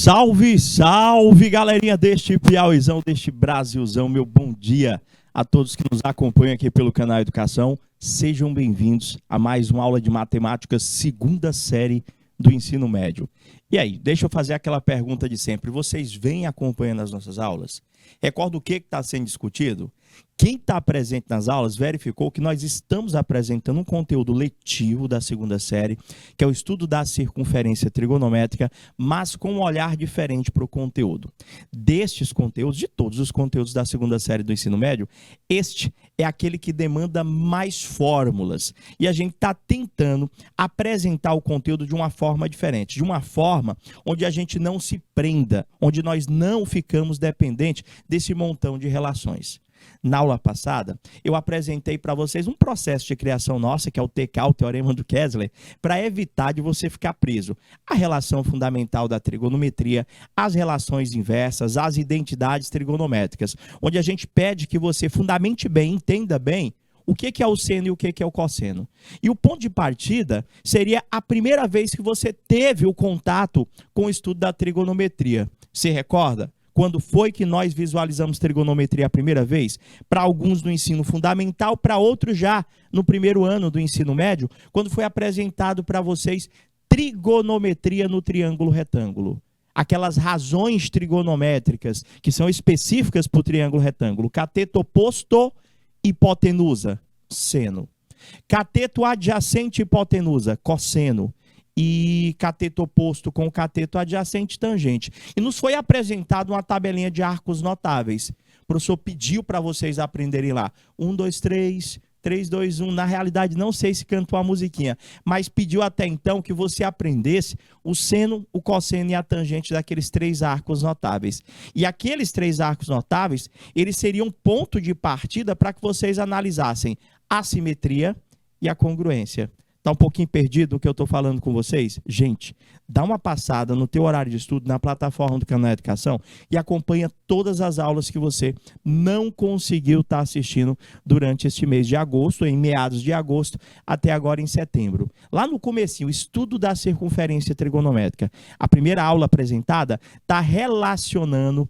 Salve, salve, galerinha deste Piauizão, deste Brasilzão. Meu bom dia a todos que nos acompanham aqui pelo canal Educação. Sejam bem-vindos a mais uma aula de matemática, segunda série do ensino médio. E aí, deixa eu fazer aquela pergunta de sempre. Vocês vêm acompanhando as nossas aulas? Recorda o que está sendo discutido? Quem está presente nas aulas verificou que nós estamos apresentando um conteúdo letivo da segunda série, que é o estudo da circunferência trigonométrica, mas com um olhar diferente para o conteúdo. Destes conteúdos, de todos os conteúdos da segunda série do ensino médio, este é aquele que demanda mais fórmulas. E a gente está tentando apresentar o conteúdo de uma forma diferente, de uma forma onde a gente não se prenda, onde nós não ficamos dependentes desse montão de relações. Na aula passada, eu apresentei para vocês um processo de criação nossa, que é o TK, o Teorema do Kessler, para evitar de você ficar preso à relação fundamental da trigonometria, às relações inversas, às identidades trigonométricas, onde a gente pede que você fundamente bem, entenda bem, o que é o seno e o que é o cosseno. E o ponto de partida seria a primeira vez que você teve o contato com o estudo da trigonometria. Se recorda? Quando foi que nós visualizamos trigonometria a primeira vez? Para alguns no ensino fundamental, para outros já no primeiro ano do ensino médio, quando foi apresentado para vocês trigonometria no triângulo retângulo. Aquelas razões trigonométricas que são específicas para o triângulo retângulo. Cateto oposto, hipotenusa, seno. Cateto adjacente, hipotenusa, cosseno. E cateto oposto com cateto adjacente, tangente. E nos foi apresentada uma tabelinha de arcos notáveis. O professor pediu para vocês aprenderem lá. 1, 2, 3, 3, 2, 1. Na realidade, não sei se cantou a musiquinha, mas pediu até então que você aprendesse o seno, o cosseno e a tangente daqueles 3 arcos notáveis. E aqueles 3 arcos notáveis, eles seriam ponto de partida para que vocês analisassem a simetria e a congruência. Está um pouquinho perdido o que eu estou falando com vocês? Gente, dá uma passada no teu horário de estudo, na plataforma do canal Educação e acompanha todas as aulas que você não conseguiu estar assistindo durante este mês de agosto, em meados de agosto, até agora em setembro. Lá no comecinho, o estudo da circunferência trigonométrica. A primeira aula apresentada está relacionando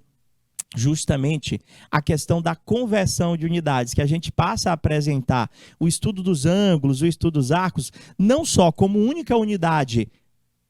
justamente a questão da conversão de unidades, que a gente passa a apresentar o estudo dos ângulos, o estudo dos arcos, não só como única unidade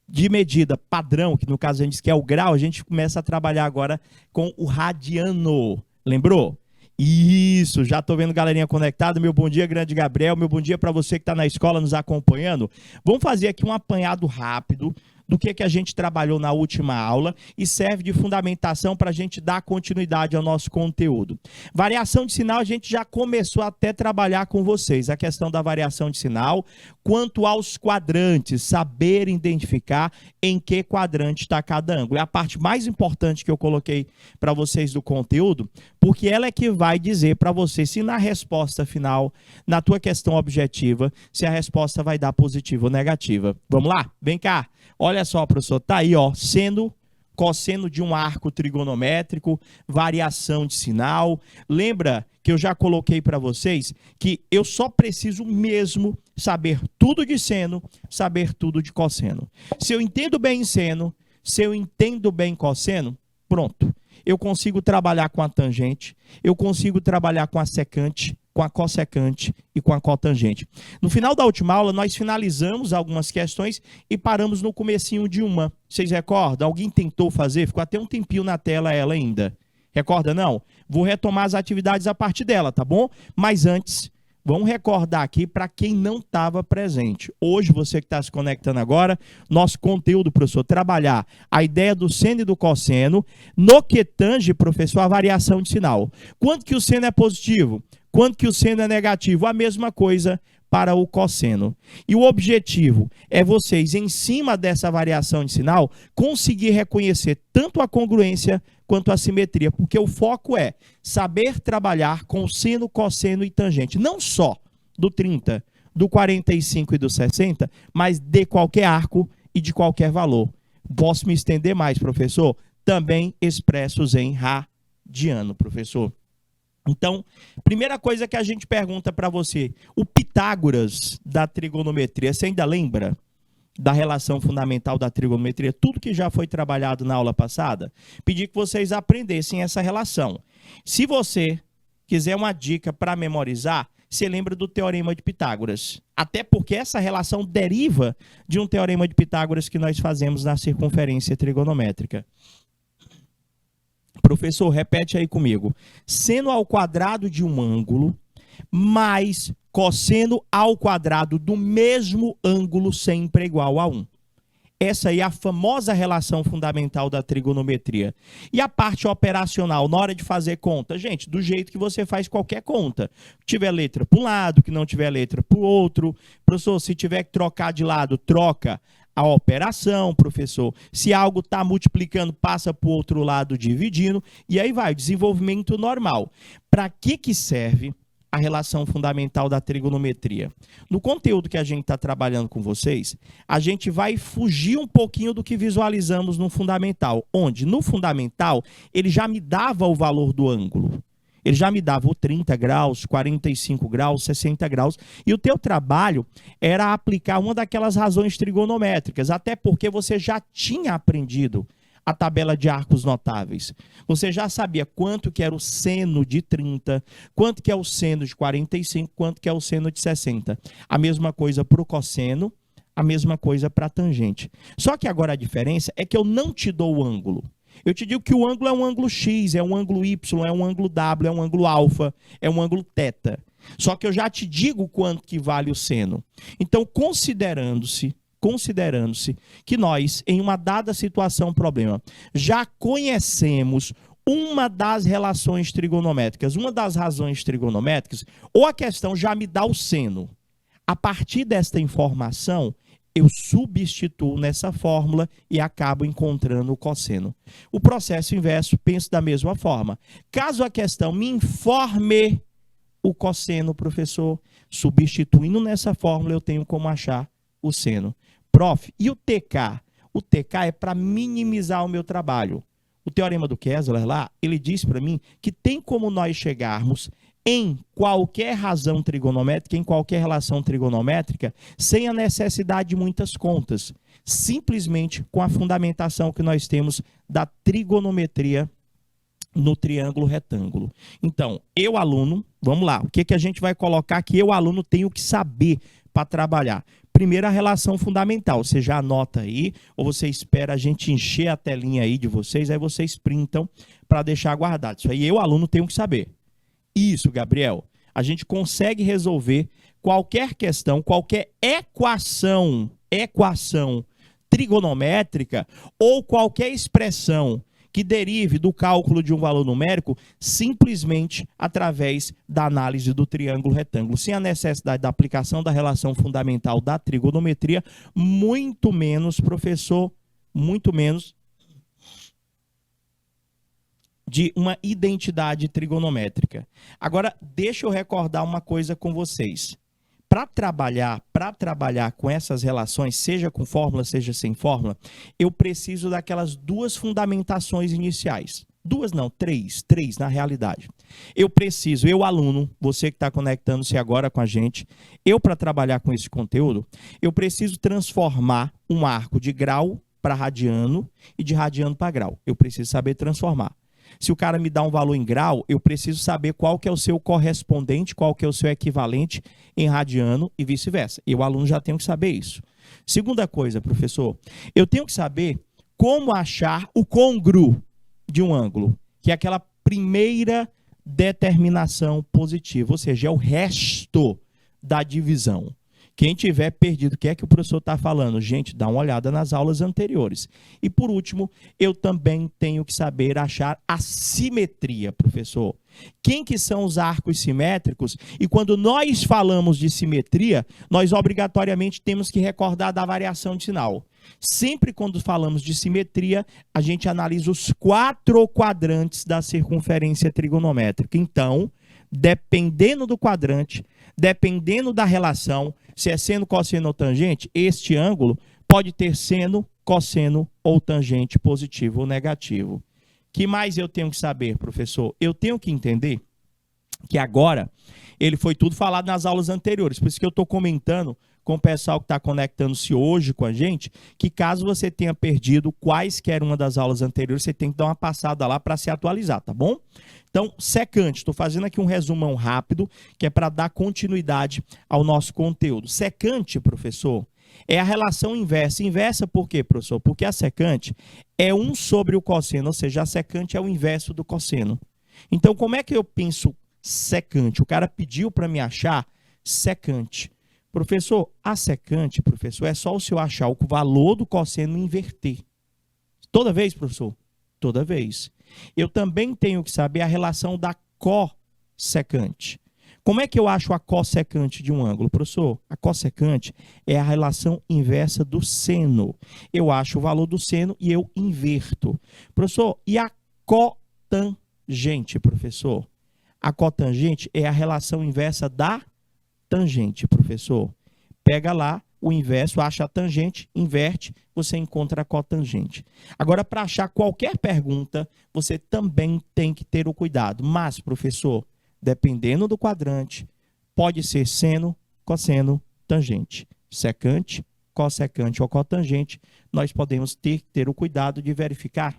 de medida padrão, que no caso a gente diz que é o grau, a gente começa a trabalhar agora com o radiano. Lembrou? Isso, já estou vendo galerinha conectada. Meu bom dia, grande Gabriel. Meu bom dia para você que está na escola nos acompanhando. Vamos fazer aqui um apanhado rápido do que a gente trabalhou na última aula e serve de fundamentação para a gente dar continuidade ao nosso conteúdo. Variação de sinal, a gente já começou até a trabalhar com vocês, a questão da variação de sinal, quanto aos quadrantes, saber identificar em que quadrante está cada ângulo. É a parte mais importante que eu coloquei para vocês do conteúdo, porque ela é que vai dizer para você se na resposta final, na tua questão objetiva, se a resposta vai dar positiva ou negativa. Vamos lá? Vem cá. Olha só, professor, tá aí, ó, seno, cosseno de um arco trigonométrico, variação de sinal. Lembra que eu já coloquei para vocês que eu só preciso mesmo saber tudo de seno, saber tudo de cosseno. Se eu entendo bem seno, se eu entendo bem cosseno, pronto. Eu consigo trabalhar com a tangente, eu consigo trabalhar com a secante, com a cossecante e com a cotangente. No final da última aula, nós finalizamos algumas questões e paramos no comecinho de uma. Vocês recordam? Alguém tentou fazer? Ficou até um tempinho na tela ela ainda. Recorda, não? Vou retomar as atividades a partir dela, tá bom? Mas antes, vamos recordar aqui para quem não estava presente. Hoje, você que está se conectando agora, nosso conteúdo, professor, trabalhar a ideia do seno e do cosseno, no que tange, professor, a variação de sinal. Quando que o seno é positivo? Quando que o seno é negativo? A mesma coisa para o cosseno. E o objetivo é vocês, em cima dessa variação de sinal, conseguir reconhecer tanto a congruência quanto a simetria, porque o foco é saber trabalhar com seno, cosseno e tangente, não só do 30, do 45 e do 60, mas de qualquer arco e de qualquer valor. Posso me estender mais, professor? Também expressos em radiano, professor. Então, primeira coisa que a gente pergunta para você, o Pitágoras da trigonometria, você ainda lembra? da relação fundamental da trigonometria, tudo que já foi trabalhado na aula passada, pedi que vocês aprendessem essa relação. Se você quiser uma dica para memorizar, você lembra do Teorema de Pitágoras. Até porque essa relação deriva de um Teorema de Pitágoras que nós fazemos na circunferência trigonométrica. Professor, repete aí comigo. Seno ao quadrado de um ângulo mais cosseno ao quadrado do mesmo ângulo sempre é igual a 1. Essa aí é a famosa relação fundamental da trigonometria. E a parte operacional, na hora de fazer conta? Gente, do jeito que você faz qualquer conta. Tiver letra para um lado, que não tiver letra para o outro. Professor, se tiver que trocar de lado, troca a operação, professor. Se algo está multiplicando, passa para o outro lado dividindo. E aí vai, desenvolvimento normal. Para que serve a relação fundamental da trigonometria? No conteúdo que a gente está trabalhando com vocês, a gente vai fugir um pouquinho do que visualizamos no fundamental, onde no fundamental ele já me dava o valor do ângulo. Ele já me dava o 30 graus, 45 graus, 60 graus, e o teu trabalho era aplicar uma daquelas razões trigonométricas, até porque você já tinha aprendido a tabela de arcos notáveis. Você já sabia quanto que era o seno de 30, quanto que é o seno de 45, quanto que é o seno de 60. A mesma coisa para o cosseno, a mesma coisa para a tangente. Só que agora a diferença é que eu não te dou o ângulo. Eu te digo que o ângulo é um ângulo X, é um ângulo Y, é um ângulo W, é um ângulo alfa, é um ângulo teta. Só que eu já te digo quanto que vale o seno. Então, considerando-se que nós, em uma dada situação, problema, já conhecemos uma das relações trigonométricas, uma das razões trigonométricas, ou a questão já me dá o seno. A partir desta informação, eu substituo nessa fórmula e acabo encontrando o cosseno. O processo inverso, penso da mesma forma. Caso a questão me informe o cosseno, professor, substituindo nessa fórmula, eu tenho como achar o seno. Prof, e o TK? O TK é para minimizar o meu trabalho. O Teorema do Kessler lá, ele diz para mim que tem como nós chegarmos em qualquer razão trigonométrica, em qualquer relação trigonométrica, sem a necessidade de muitas contas. Simplesmente com a fundamentação que nós temos da trigonometria no triângulo retângulo. Então, eu, aluno, vamos lá, o que a gente vai colocar que eu, aluno, tenho que saber para trabalhar? Primeiro, a relação fundamental. Você já anota aí, ou você espera a gente encher a telinha aí de vocês, aí vocês printam para deixar guardado. Isso aí eu, aluno, tenho que saber. Isso, Gabriel. A gente consegue resolver qualquer questão, qualquer equação trigonométrica ou qualquer expressão que derive do cálculo de um valor numérico simplesmente através da análise do triângulo retângulo, sem a necessidade da aplicação da relação fundamental da trigonometria, muito menos, professor, muito menos de uma identidade trigonométrica. Agora, deixa eu recordar uma coisa com vocês. Para trabalhar com essas relações, seja com fórmula, seja sem fórmula, eu preciso daquelas duas fundamentações iniciais. Duas não, três na realidade. Eu preciso, eu aluno, você que está conectando-se agora com a gente, eu para trabalhar com esse conteúdo, eu preciso transformar um arco de grau para radiano e de radiano para grau. Eu preciso saber transformar. Se o cara me dá um valor em grau, eu preciso saber qual que é o seu correspondente, qual que é o seu equivalente em radiano e vice-versa. Eu, aluno, já tenho que saber isso. Segunda coisa, professor, eu tenho que saber como achar o congru de um ângulo, que é aquela primeira determinação positiva, ou seja, é o resto da divisão. Quem tiver perdido, o que é que o professor está falando? Gente, dá uma olhada nas aulas anteriores. E por último, eu também tenho que saber achar a simetria, professor. Quem que são os arcos simétricos? E quando nós falamos de simetria, nós obrigatoriamente temos que recordar da variação de sinal. Sempre quando falamos de simetria, a gente analisa os 4 quadrantes da circunferência trigonométrica. Então, dependendo do quadrante, dependendo da relação, se é seno, cosseno ou tangente, este ângulo pode ter seno, cosseno ou tangente positivo ou negativo. Que mais eu tenho que saber, professor? Eu tenho que entender que agora ele foi tudo falado nas aulas anteriores, por isso que eu estou comentando com o pessoal que está conectando-se hoje com a gente, que caso você tenha perdido quaisquer uma das aulas anteriores, você tem que dar uma passada lá para se atualizar, tá bom? Então, secante, estou fazendo aqui um resumão rápido, que é para dar continuidade ao nosso conteúdo. Secante, professor, é a relação inversa. Inversa por quê, professor? Porque a secante é 1 sobre o cosseno, ou seja, a secante é o inverso do cosseno. Então, como é que eu penso secante? O cara pediu para me achar secante. Professor, a secante, professor, é só o senhor achar o valor do cosseno e inverter. Toda vez, professor? Toda vez. Eu também tenho que saber a relação da cossecante. Como é que eu acho a cossecante de um ângulo, professor? A cossecante é a relação inversa do seno. Eu acho o valor do seno e eu inverto. Professor, e a cotangente, professor? A cotangente é a relação inversa da tangente, professor. Pega lá o inverso, acha a tangente, inverte, você encontra a cotangente. Agora, para achar qualquer pergunta, você também tem que ter o cuidado. Mas, professor, dependendo do quadrante, pode ser seno, cosseno, tangente. Secante, cossecante ou cotangente, nós podemos ter o cuidado de verificar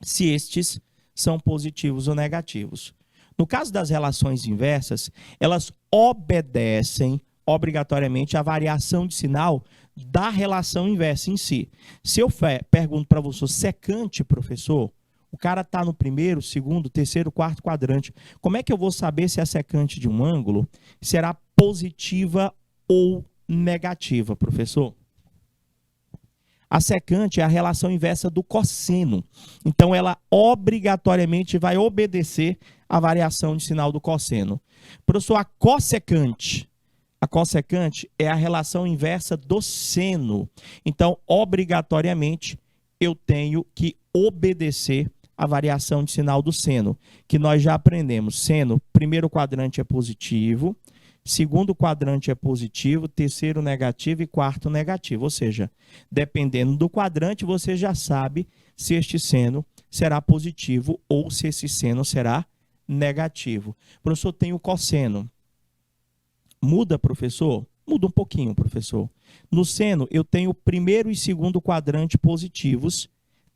se estes são positivos ou negativos. No caso das relações inversas, elas obedecem obrigatoriamente à variação de sinal da relação inversa em si. Se eu pergunto para você, secante, professor, o cara está no primeiro, segundo, terceiro, quarto quadrante. Como é que eu vou saber se a secante de um ângulo será positiva ou negativa, professor? A secante é a relação inversa do cosseno. Então, ela obrigatoriamente vai obedecer à variação de sinal do cosseno. Professor, a cossecante é a relação inversa do seno. Então, obrigatoriamente, eu tenho que obedecer à variação de sinal do seno, que nós já aprendemos. Seno, primeiro quadrante é positivo, segundo quadrante é positivo, terceiro negativo e quarto negativo. Ou seja, dependendo do quadrante, você já sabe se este seno será positivo ou se esse seno será negativo. Professor, tem o cosseno. Muda, professor? Muda um pouquinho, professor. No seno, eu tenho primeiro e segundo quadrante positivos,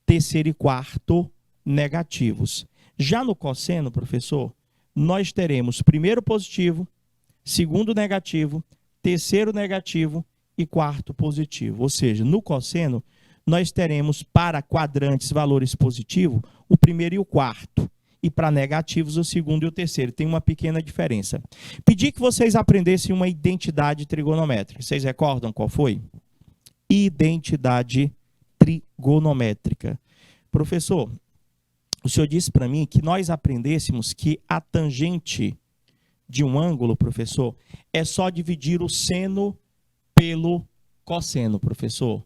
terceiro e quarto negativos. Já no cosseno, professor, nós teremos primeiro positivo, segundo negativo, terceiro negativo e quarto positivo. Ou seja, no cosseno, nós teremos para quadrantes valores positivos o primeiro e o quarto. E para negativos, o segundo e o terceiro. Tem uma pequena diferença. Pedi que vocês aprendessem uma identidade trigonométrica. Vocês recordam qual foi? Identidade trigonométrica. Professor, o senhor disse para mim que nós aprendêssemos que a tangente de um ângulo, professor, é só dividir o seno pelo cosseno, professor.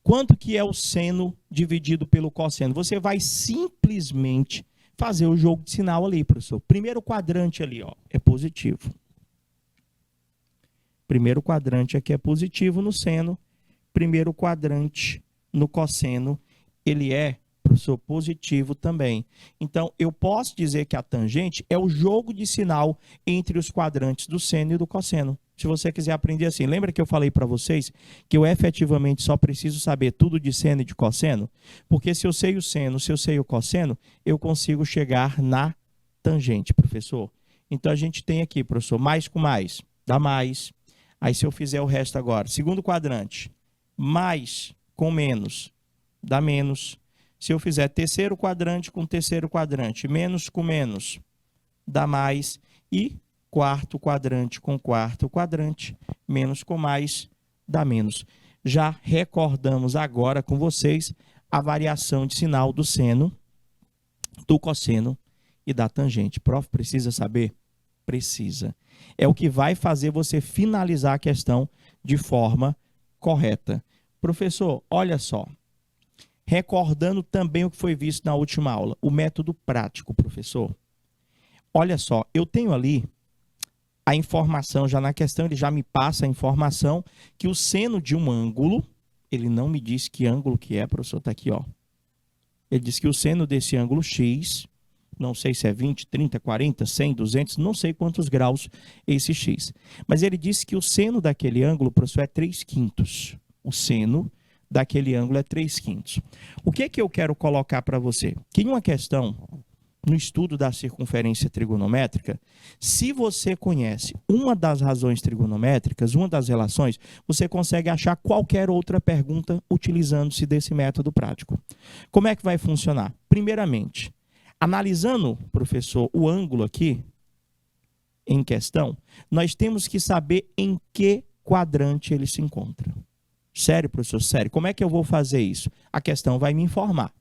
Quanto que é o seno dividido pelo cosseno? Você vai simplesmente fazer o jogo de sinal ali, professor. Primeiro quadrante ali, ó, é positivo. Primeiro quadrante aqui é positivo no seno. Primeiro quadrante no cosseno, ele é, professor, positivo também. Então, eu posso dizer que a tangente é o jogo de sinal entre os quadrantes do seno e do cosseno. Se você quiser aprender assim, lembra que eu falei para vocês que eu efetivamente só preciso saber tudo de seno e de cosseno? Porque se eu sei o seno, se eu sei o cosseno, eu consigo chegar na tangente, professor. Então, a gente tem aqui, professor, mais com mais, dá mais. Aí, se eu fizer o resto agora, segundo quadrante, mais com menos, dá menos. Se eu fizer terceiro quadrante com terceiro quadrante, menos com menos, dá mais. E quarto quadrante com quarto quadrante, menos com mais, dá menos. Já recordamos agora com vocês a variação de sinal do seno, do cosseno e da tangente. Prof, precisa saber? Precisa. É o que vai fazer você finalizar a questão de forma correta. Professor, olha só. Recordando também o que foi visto na última aula, o método prático, professor. Olha só, eu tenho ali a informação, já na questão ele já me passa a informação que o seno de um ângulo, ele não me diz que ângulo que é, professor, está aqui, ó. Ele diz que o seno desse ângulo X não sei se é 20, 30, 40, 100, 200, não sei quantos graus esse x. Mas ele disse que o seno daquele ângulo, professor, é 3/5. O seno daquele ângulo é 3/5. O que é que eu quero colocar para você? Que em uma questão, no estudo da circunferência trigonométrica, se você conhece uma das razões trigonométricas, uma das relações, você consegue achar qualquer outra pergunta utilizando-se desse método prático. Como é que vai funcionar? Primeiramente, analisando, professor, o ângulo aqui em questão, nós temos que saber em que quadrante ele se encontra. Sério, professor? Sério. Como é que eu vou fazer isso? A questão vai me informar.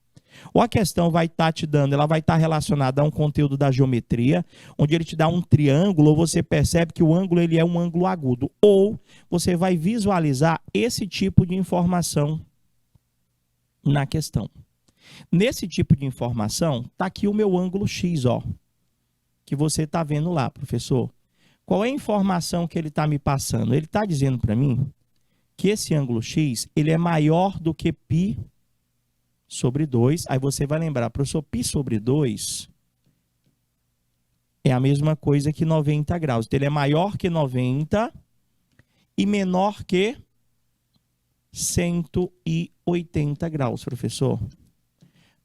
Ou a questão vai estar te dando, ela vai estar relacionada a um conteúdo da geometria, onde ele te dá um triângulo, ou você percebe que o ângulo ele é um ângulo agudo. Ou você vai visualizar esse tipo de informação na questão. Nesse tipo de informação, está aqui o meu ângulo X, ó, que você está vendo lá, professor. Qual é a informação que ele está me passando? Ele está dizendo para mim que esse ângulo X ele é maior do que π sobre 2. Aí você vai lembrar, professor, π sobre 2 é a mesma coisa que 90 graus. Então, ele é maior que 90 e menor que 180 graus, professor.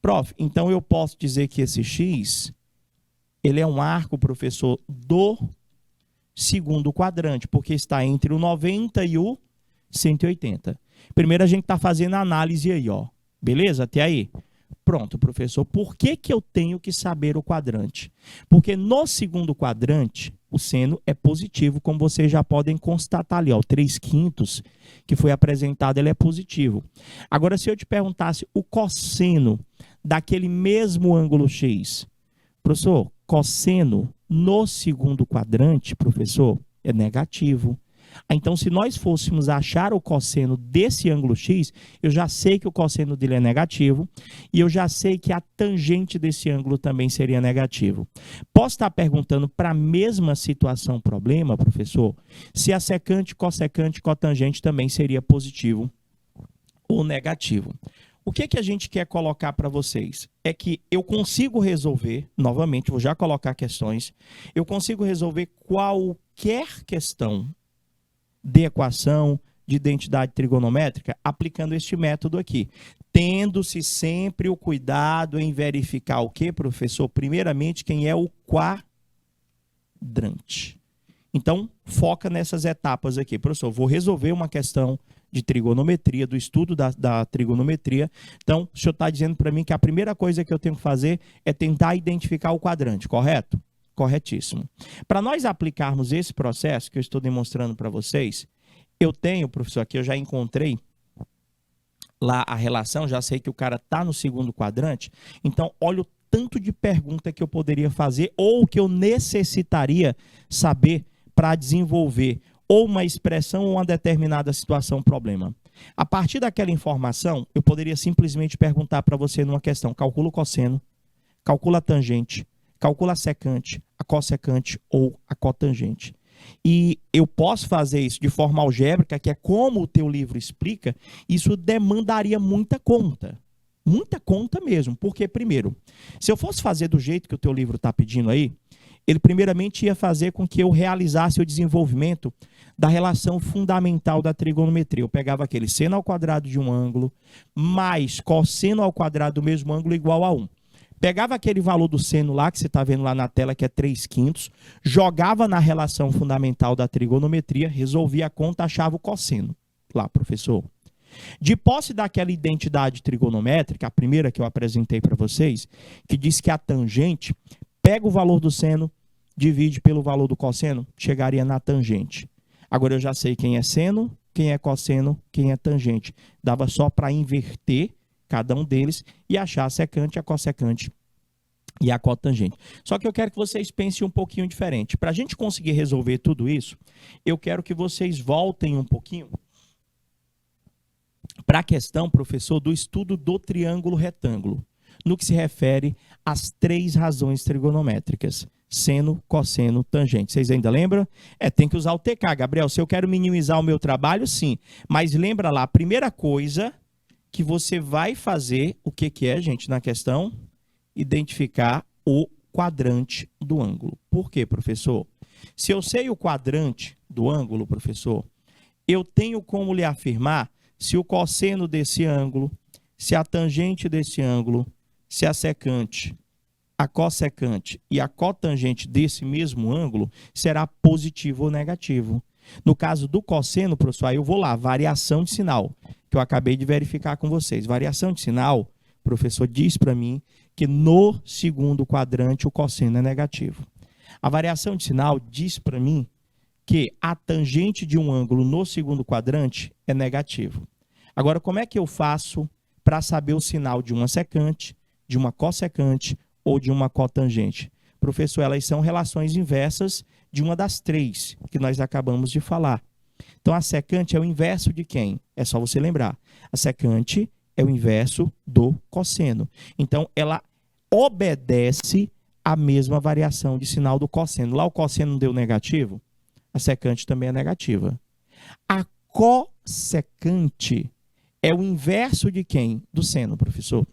Prof, então eu posso dizer que esse x, ele é um arco, professor, do segundo quadrante, porque está entre o 90 e o 180. Primeiro a gente está fazendo a análise aí, ó. Beleza? Até aí? Pronto, professor. Por que que eu tenho que saber o quadrante? Porque no segundo quadrante, o seno é positivo, como vocês já podem constatar ali, ó, o 3/5 que foi apresentado, ele é positivo. Agora, se eu te perguntasse o cosseno daquele mesmo ângulo X, professor, cosseno no segundo quadrante, professor, é negativo. Então, se nós fôssemos achar o cosseno desse ângulo X, eu já sei que o cosseno dele é negativo e eu já sei que a tangente desse ângulo também seria negativo. Posso estar perguntando para a mesma situação, problema, professor, se a secante, cossecante, cotangente também seria positivo ou negativo. O que que a gente quer colocar para vocês? É que eu consigo resolver, novamente, vou já colocar questões, eu consigo resolver qualquer questão de equação, de identidade trigonométrica, aplicando este método aqui. Tendo-se sempre o cuidado em verificar o quê, professor? Primeiramente, quem é o quadrante. Então, foca nessas etapas aqui. Professor, vou resolver uma questão de trigonometria, do estudo da trigonometria. Então, o senhor está dizendo para mim que a primeira coisa que eu tenho que fazer é tentar identificar o quadrante, correto? Corretíssimo. Para nós aplicarmos esse processo que eu estou demonstrando para vocês, eu tenho, professor, aqui eu já encontrei lá a relação, já sei que o cara está no segundo quadrante, então olha o tanto de pergunta que eu poderia fazer ou que eu necessitaria saber para desenvolver ou uma expressão ou uma determinada situação, problema. A partir daquela informação, eu poderia simplesmente perguntar para você numa questão, calcula o cosseno, calcula a tangente, calcula a secante, a cossecante ou a cotangente. E eu posso fazer isso de forma algébrica, que é como o teu livro explica, isso demandaria muita conta mesmo. Porque, primeiro, se eu fosse fazer do jeito que o teu livro está pedindo aí, ele primeiramente ia fazer com que eu realizasse o desenvolvimento da relação fundamental da trigonometria. Eu pegava aquele seno ao quadrado de um ângulo mais cosseno ao quadrado do mesmo ângulo igual a 1. Pegava aquele valor do seno lá, que você está vendo lá na tela, que é 3/5, jogava na relação fundamental da trigonometria, resolvia a conta, achava o cosseno. Lá, professor. De posse daquela identidade trigonométrica, a primeira que eu apresentei para vocês, que diz que a tangente pega o valor do seno, divide pelo valor do cosseno, chegaria na tangente. Agora eu já sei quem é seno, quem é cosseno, quem é tangente. Dava só para inverter cada um deles e achar a secante, a cossecante e a cotangente. Só que eu quero que vocês pensem um pouquinho diferente. Para a gente conseguir resolver tudo isso, eu quero que vocês voltem um pouquinho para a questão, professor, do estudo do triângulo retângulo, no que se refere às 3 razões trigonométricas: seno, cosseno, tangente. Vocês ainda lembram? Tem que usar o TK. Gabriel, se eu quero minimizar o meu trabalho, sim. Mas lembra lá, a primeira coisa que você vai fazer, o que que é, gente, na questão? Identificar o quadrante do ângulo. Por quê, professor? Se eu sei o quadrante do ângulo, professor, eu tenho como lhe afirmar se o cosseno desse ângulo, se a tangente desse ângulo, se a secante, a cossecante e a cotangente desse mesmo ângulo será positivo ou negativo. No caso do cosseno, professor, aí eu vou lá, variação de sinal, que eu acabei de verificar com vocês. Variação de sinal, o professor diz para mim que no segundo quadrante o cosseno é negativo. A variação de sinal diz para mim que a tangente de um ângulo no segundo quadrante é negativo. Agora, como é que eu faço para saber o sinal de uma secante, de uma cossecante ou de uma cotangente? Professor, elas são relações inversas de uma das três que nós acabamos de falar. Então, a secante é o inverso de quem? É só você lembrar. A secante é o inverso do cosseno. Então, ela obedece à mesma variação de sinal do cosseno. Lá o cosseno deu negativo, a secante também é negativa. A cossecante é o inverso de quem? Do seno, professor.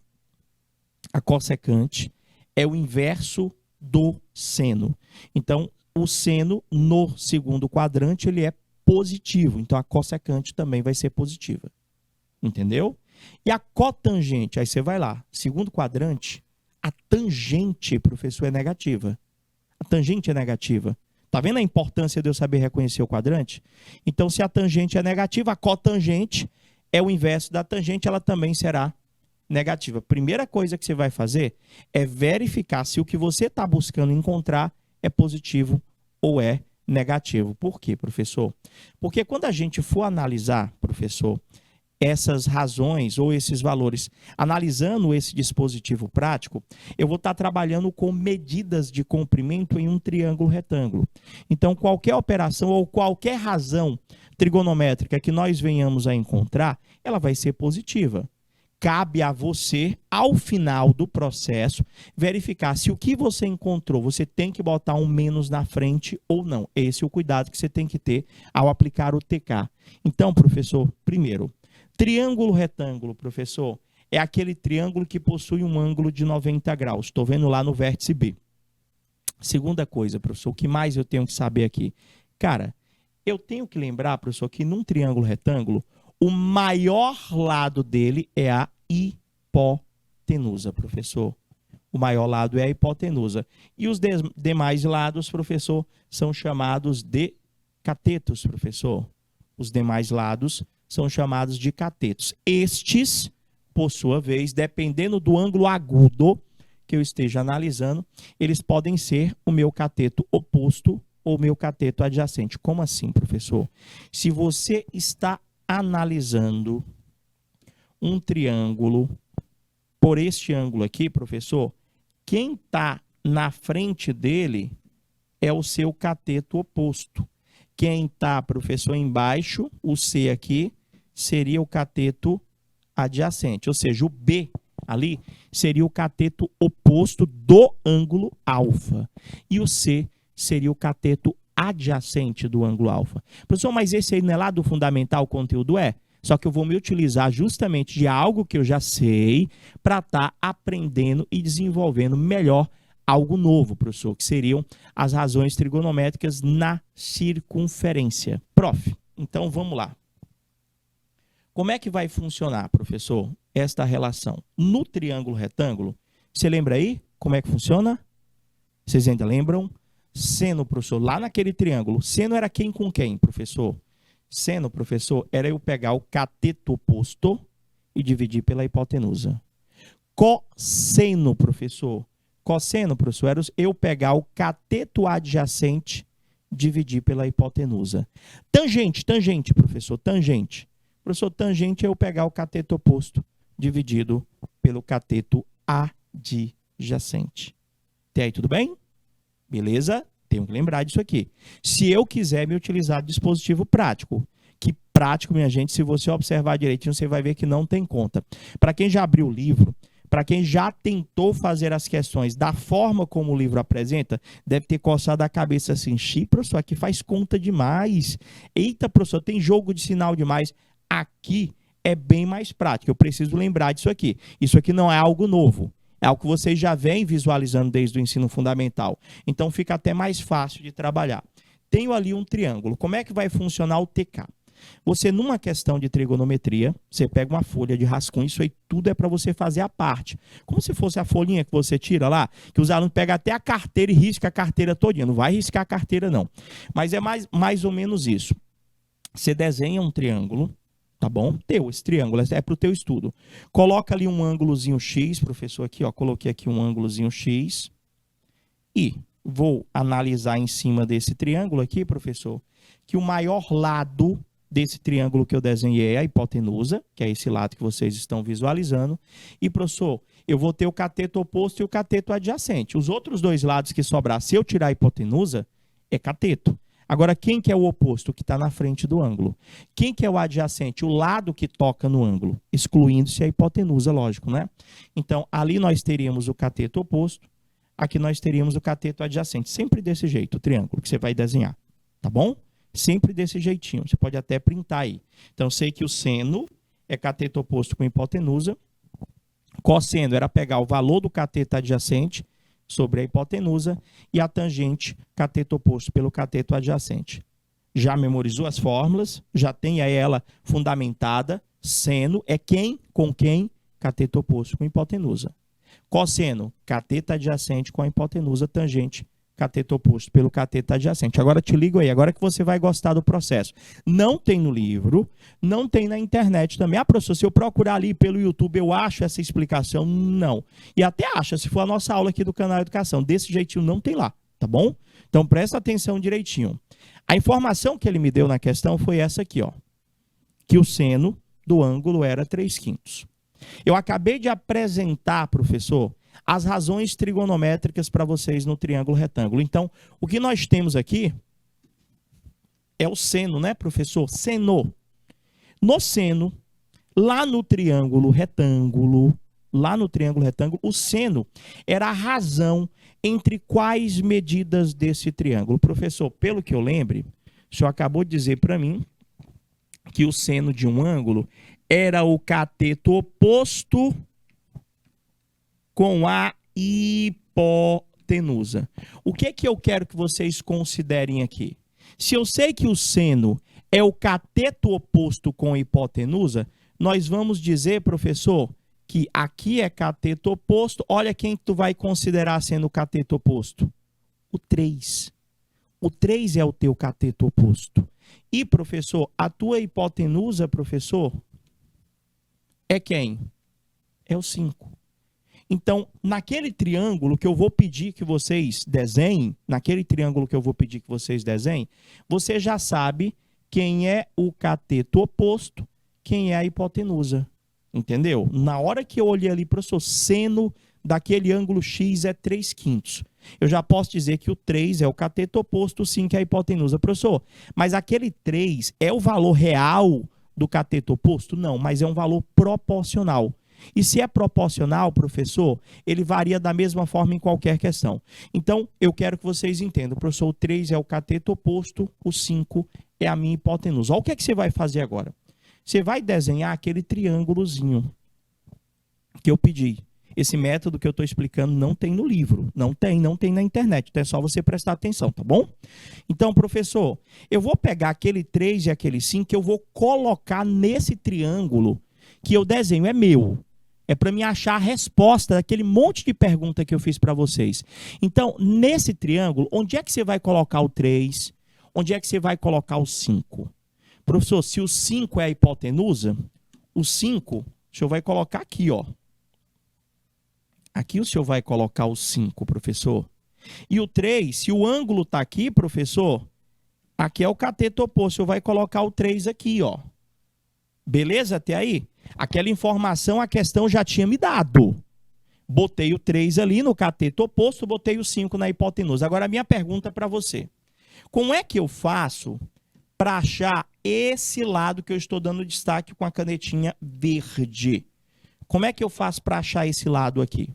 A cossecante é o inverso do seno. Então, o seno no segundo quadrante ele é positivo. Então, a cossecante também vai ser positiva. Entendeu? E a cotangente, aí você vai lá, segundo quadrante, a tangente, professor, é negativa. A tangente é negativa. Tá vendo a importância de eu saber reconhecer o quadrante? Então, se a tangente é negativa, a cotangente é o inverso da tangente, ela também será negativa. Primeira coisa que você vai fazer é verificar se o que você está buscando encontrar é positivo ou é negativo. Por quê, professor? Porque quando a gente for analisar, professor, essas razões ou esses valores, analisando esse dispositivo prático, eu vou estar trabalhando com medidas de comprimento em um triângulo retângulo. Então, qualquer operação ou qualquer razão trigonométrica que nós venhamos a encontrar, ela vai ser positiva. Cabe a você, ao final do processo, verificar se o que você encontrou, você tem que botar um menos na frente ou não. Esse é o cuidado que você tem que ter ao aplicar o TK. Então, professor, primeiro, triângulo retângulo, professor, é aquele triângulo que possui um ângulo de 90 graus. Estou vendo lá no vértice B. Segunda coisa, professor, o que mais eu tenho que saber aqui? Cara, eu tenho que lembrar, professor, que num triângulo retângulo, o maior lado dele é a hipotenusa, professor. O maior lado é a hipotenusa. E os demais lados, professor, são chamados de catetos, professor. Os demais lados são chamados de catetos. Estes, por sua vez, dependendo do ângulo agudo que eu esteja analisando, eles podem ser o meu cateto oposto ou o meu cateto adjacente. Como assim, professor? Se você está analisando um triângulo por este ângulo aqui, professor, quem está na frente dele é o seu cateto oposto. Quem está, professor, embaixo, o C aqui, seria o cateto adjacente. Ou seja, o B ali seria o cateto oposto do ângulo alfa. E o C seria o cateto adjacente do ângulo alfa. Professor, mas esse aí não é lá do fundamental, o conteúdo é? Só que eu vou me utilizar justamente de algo que eu já sei para estar aprendendo e desenvolvendo melhor algo novo, professor, que seriam as razões trigonométricas na circunferência. Prof, então vamos lá. Como é que vai funcionar, professor, esta relação? No triângulo retângulo, você lembra aí como é que funciona? Vocês ainda lembram? Seno, professor, lá naquele triângulo, seno era quem com quem, professor? Seno, professor, era eu pegar o cateto oposto e dividir pela hipotenusa. Cosseno, professor. Cosseno, professor, era eu pegar o cateto adjacente e dividir pela hipotenusa. Tangente, professor, tangente. Professor, tangente é eu pegar o cateto oposto dividido pelo cateto adjacente. Até aí, tudo bem? Beleza? Tenho que lembrar disso aqui. Se eu quiser me utilizar do dispositivo prático, que prático, minha gente, se você observar direitinho, você vai ver que não tem conta. Para quem já abriu o livro, para quem já tentou fazer as questões da forma como o livro apresenta, deve ter coçado a cabeça assim, professor, aqui faz conta demais. Eita, professor, tem jogo de sinal demais. Aqui é bem mais prático, eu preciso lembrar disso aqui. Isso aqui não é algo novo. É algo que vocês já vêm visualizando desde o ensino fundamental. Então fica até mais fácil de trabalhar. Tenho ali um triângulo. Como é que vai funcionar o TK? Você, numa questão de trigonometria, você pega uma folha de rascunho, isso aí tudo é para você fazer a parte. Como se fosse a folhinha que você tira lá, que os alunos pegam até a carteira e riscam a carteira todinha. Não vai riscar a carteira, não. Mas é mais ou menos isso. Você desenha um triângulo, tá bom? Esse triângulo é para o teu estudo. Coloca ali um ângulozinho X, professor, aqui, ó, coloquei aqui um ângulozinho X. E vou analisar em cima desse triângulo aqui, professor, que o maior lado desse triângulo que eu desenhei é a hipotenusa, que é esse lado que vocês estão visualizando. E, professor, eu vou ter o cateto oposto e o cateto adjacente. Os outros dois lados que sobrar, se eu tirar a hipotenusa, é cateto. Agora, quem que é o oposto? O que está na frente do ângulo. Quem que é o adjacente? O lado que toca no ângulo, excluindo-se a hipotenusa, lógico, né? Então, ali nós teríamos o cateto oposto, aqui nós teríamos o cateto adjacente. Sempre desse jeito, o triângulo que você vai desenhar, tá bom? Sempre desse jeitinho. Você pode até printar aí. Então, sei que o seno é cateto oposto com hipotenusa. Cosseno era pegar o valor do cateto adjacente sobre a hipotenusa e a tangente, cateto oposto pelo cateto adjacente. Já memorizou as fórmulas? Já tem aí ela fundamentada. Seno é quem com quem? Cateto oposto com hipotenusa. Cosseno, cateto adjacente com a hipotenusa, tangente, cateto oposto pelo cateto adjacente. Agora te ligo aí, agora que você vai gostar do processo. Não tem no livro, não tem na internet também. Ah, professor, se eu procurar ali pelo YouTube, eu acho essa explicação? Não. E até acha, se for a nossa aula aqui do canal Educação. Desse jeitinho não tem lá, tá bom? Então presta atenção direitinho. A informação que ele me deu na questão foi essa aqui, ó. Que o seno do ângulo era 3/5. Eu acabei de apresentar, professor, as razões trigonométricas para vocês no triângulo retângulo. Então, o que nós temos aqui é o seno, né, professor? Seno. No seno, lá no triângulo retângulo, o seno era a razão entre quais medidas desse triângulo? Professor, pelo que eu lembre, o senhor acabou de dizer para mim que o seno de um ângulo era o cateto oposto com a hipotenusa. O que é que eu quero que vocês considerem aqui? Se eu sei que o seno é o cateto oposto com a hipotenusa, nós vamos dizer, professor, que aqui é cateto oposto. Olha quem tu vai considerar sendo o cateto oposto. O 3. O 3 é o teu cateto oposto. E, professor, a tua hipotenusa, professor, é quem? É o 5. Então, naquele triângulo que eu vou pedir que vocês desenhem, você já sabe quem é o cateto oposto, quem é a hipotenusa. Entendeu? Na hora que eu olhei ali, professor, seno daquele ângulo X é 3/5. Eu já posso dizer que o 3 é o cateto oposto, o 5 é a hipotenusa. Professor, mas aquele 3 é o valor real do cateto oposto? Não, mas é um valor proporcional. E se é proporcional, professor, ele varia da mesma forma em qualquer questão. Então, eu quero que vocês entendam. Professor, o 3 é o cateto oposto, o 5 é a minha hipotenusa. Olha o que é que você vai fazer agora. Você vai desenhar aquele triângulozinho que eu pedi. Esse método que eu estou explicando não tem no livro. Não tem na internet. Então é só você prestar atenção, tá bom? Então, professor, eu vou pegar aquele 3 e aquele 5 que eu vou colocar nesse triângulo que eu desenho. É meu. É para me achar a resposta daquele monte de pergunta que eu fiz para vocês. Então, nesse triângulo, onde é que você vai colocar o 3? Onde é que você vai colocar o 5? Professor, se o 5 é a hipotenusa, o 5, o senhor vai colocar aqui, ó. Aqui o senhor vai colocar o 5, professor. E o 3, se o ângulo está aqui, professor, aqui é o cateto oposto, o senhor vai colocar o 3 aqui, ó. Beleza até aí? Aquela informação a questão já tinha me dado. Botei o 3 ali no cateto oposto, botei o 5 na hipotenusa. Agora a minha pergunta para você. Como é que eu faço para achar esse lado que eu estou dando destaque com a canetinha verde? Como é que eu faço para achar esse lado aqui?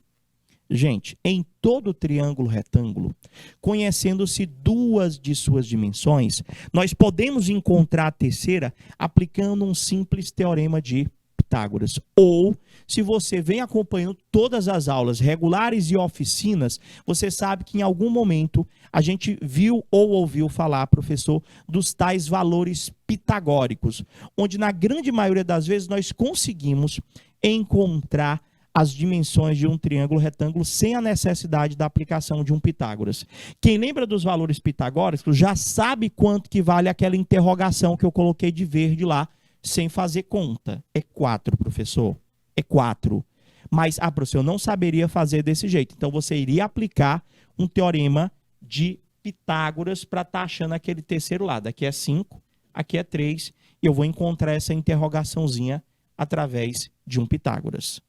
Gente, em todo triângulo retângulo, conhecendo-se duas de suas dimensões, nós podemos encontrar a terceira aplicando um simples teorema de Pitágoras. Ou, se você vem acompanhando todas as aulas regulares e oficinas, você sabe que em algum momento a gente viu ou ouviu falar, professor, dos tais valores pitagóricos, onde na grande maioria das vezes nós conseguimos encontrar as dimensões de um triângulo retângulo sem a necessidade da aplicação de um Pitágoras. Quem lembra dos valores pitagóricos já sabe quanto que vale aquela interrogação que eu coloquei de verde lá, sem fazer conta. É 4, professor. É 4. Mas, professor, eu não saberia fazer desse jeito. Então, você iria aplicar um teorema de Pitágoras para estar achando aquele terceiro lado. Aqui é 5, aqui é 3, e eu vou encontrar essa interrogaçãozinha através de um Pitágoras.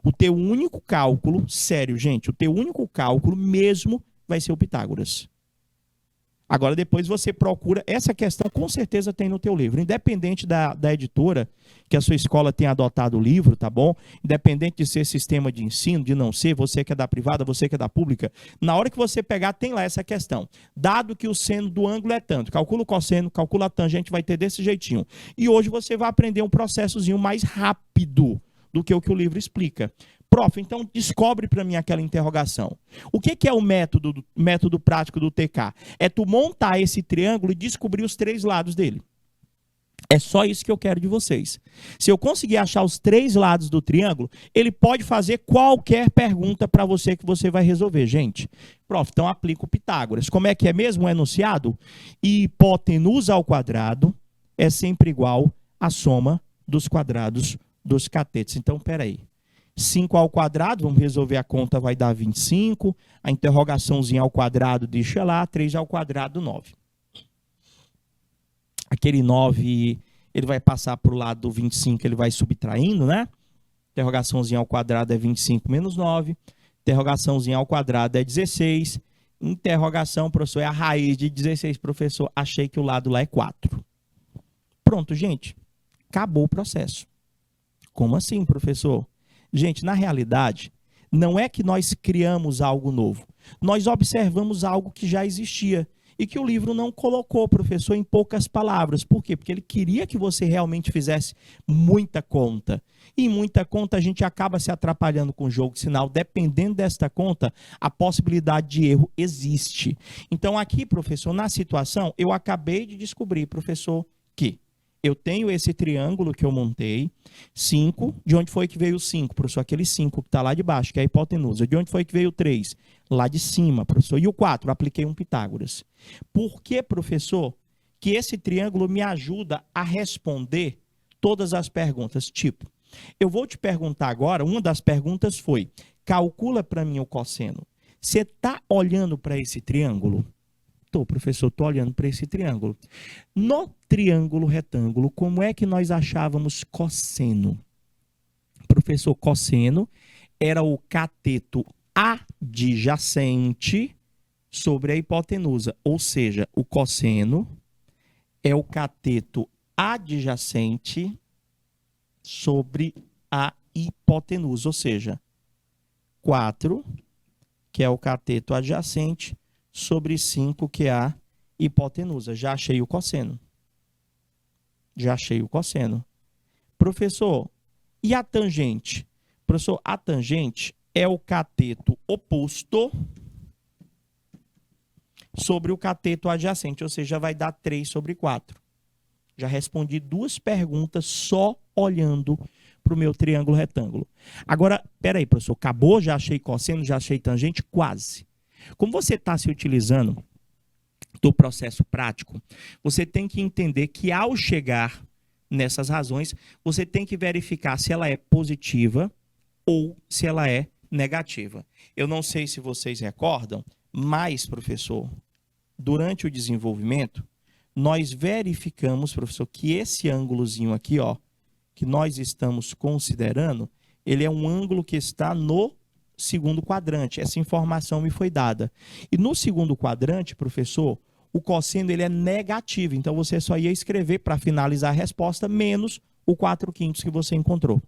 O teu único cálculo, sério, gente, o teu único cálculo mesmo vai ser o Pitágoras. Agora, depois você procura, essa questão com certeza tem no teu livro, independente da editora, que a sua escola tenha adotado o livro, tá bom? Independente de ser sistema de ensino, de não ser, você que é da privada, você que é da pública, na hora que você pegar, tem lá essa questão. Dado que o seno do ângulo é tanto, calcula o cosseno, calcula a tangente, vai ter desse jeitinho. E hoje você vai aprender um processozinho mais rápido do que o livro explica. Prof, então descobre para mim aquela interrogação. O que é o método prático do TK? É tu montar esse triângulo e descobrir os 3 lados dele. É só isso que eu quero de vocês. Se eu conseguir achar os 3 lados do triângulo, ele pode fazer qualquer pergunta para você que você vai resolver, gente. Prof, então aplica o Pitágoras. Como é que é mesmo o enunciado? Hipotenusa ao quadrado é sempre igual à soma dos quadrados dos catetos. Então, peraí. 5 ao quadrado, vamos resolver a conta, vai dar 25. A interrogaçãozinha ao quadrado, deixa lá. 3 ao quadrado, 9. Aquele 9, ele vai passar para o lado do 25, ele vai subtraindo, né? Interrogaçãozinha ao quadrado é 25 menos 9. Interrogaçãozinha ao quadrado é 16. Interrogação, professor, é a raiz de 16. Professor, achei que o lado lá é 4. Pronto, gente. Acabou o processo. Como assim, professor? Gente, na realidade, não é que nós criamos algo novo. Nós observamos algo que já existia e que o livro não colocou, professor, em poucas palavras. Por quê? Porque ele queria que você realmente fizesse muita conta. E em muita conta a gente acaba se atrapalhando com o jogo de sinal. Dependendo desta conta, a possibilidade de erro existe. Então aqui, professor, na situação, eu acabei de descobrir, professor, que eu tenho esse triângulo que eu montei, 5, de onde foi que veio o 5, professor? Aquele 5 que está lá de baixo, que é a hipotenusa. De onde foi que veio o 3? Lá de cima, professor. E o 4? Apliquei um Pitágoras. Por que, professor, que esse triângulo me ajuda a responder todas as perguntas? Tipo, eu vou te perguntar agora, uma das perguntas foi, calcula para mim o cosseno. Você está olhando para esse triângulo? Tô, professor, estou olhando para esse triângulo. No triângulo retângulo, como é que nós achávamos cosseno? Professor, cosseno era o cateto adjacente sobre a hipotenusa. Ou seja, o cosseno é o cateto adjacente sobre a hipotenusa. Ou seja, 4, que é o cateto adjacente, sobre 5, que é a hipotenusa. Já achei o cosseno. Já achei o cosseno. Professor, e a tangente? Professor, a tangente é o cateto oposto sobre o cateto adjacente, ou seja, vai dar 3 sobre 4. Já respondi 2 perguntas só olhando para o meu triângulo retângulo. Agora, peraí, professor, acabou? Já achei cosseno, já achei tangente? Quase. Como você está se utilizando do processo prático, você tem que entender que ao chegar nessas razões, você tem que verificar se ela é positiva ou se ela é negativa. Eu não sei se vocês recordam, mas, professor, durante o desenvolvimento, nós verificamos, professor, que esse ângulozinho aqui, ó, que nós estamos considerando, ele é um ângulo que está no segundo quadrante. Essa informação me foi dada. E no segundo quadrante, professor, o cosseno ele é negativo. Então, você só ia escrever, para finalizar a resposta, menos o 4/5 que você encontrou.